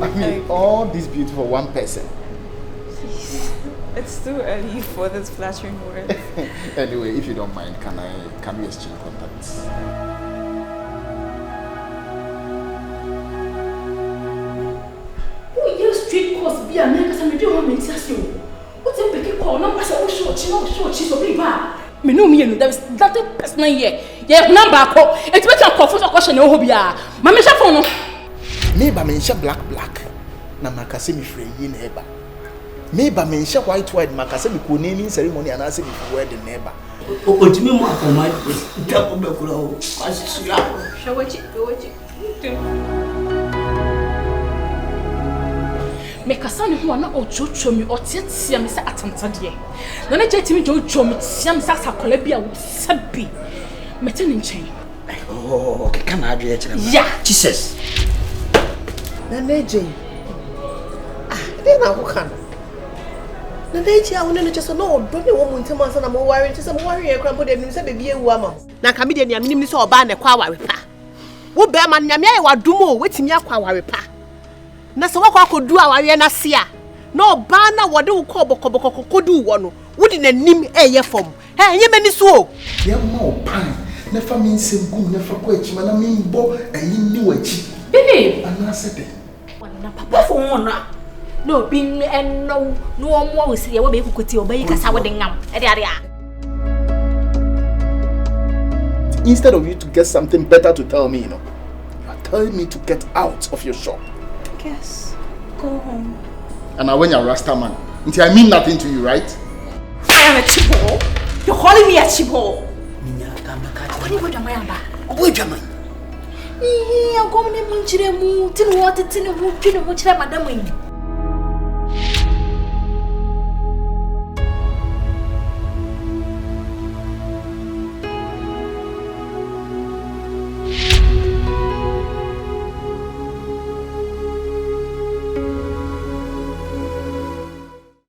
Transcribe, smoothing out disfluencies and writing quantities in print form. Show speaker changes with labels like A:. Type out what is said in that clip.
A: I mean, all this beauty for one person.
B: It's too early for this flattering word.
A: Anyway, if you don't mind, can we exchange contacts?
C: Oh, you street course be a man because I'm doing what makes you. What's a big call? No, I said, oh, short, she's a big bar. Me know me, there is nothing personal here. Yeah, number call. It's better confuse a question. Oh, Hobia. Mamma Shafon.
A: Maybe mention black. Na makasemi free in neighbor. Maybe mention white makasemi ko naming ceremony and asking if we the neighbor.
D: Otimi mo akoma double be kuro. Kwasi ya.
C: Shawachi. Me kasani ho na ochocho mi otiatia mi sa atantade. Na na jetimi jojo mi tia mi sa sakola bia wo sabi. Mete ni nchen.
D: Oh, okay, can I adre kire?
C: Yeah,
D: Jesus.
E: Na neje. Then I will come. The day I want to just know, don't you want to answer? I'm worried to some warrior crumbled and said, baby, a woman. Now, come in, your minister or ban a quawa repa. What bear man, Yamia, what do more waiting your quawa repa? Nasa what could do our Yanasia. No banner, what do Kobo could do one. Wouldn't a name a year from. Hey, you many so.
A: Young more pine. Never means some good, never quench, man. I mean, bo, and you knew it.
C: Baby,
A: and I said,
C: Papa for one. No, being and no more will see a way who could see obey because I would
A: instead of you to get something better to tell me, you are telling me to get out of your shop.
B: Yes, go home.
A: And now when you're a Rasta man, I mean nothing to you, right?
C: I am a chipo. You're calling me a chipo.
D: What do you want, Mayamba? Wait a minute.
C: I'm going to munchire mu, tin water tin of wood, madam.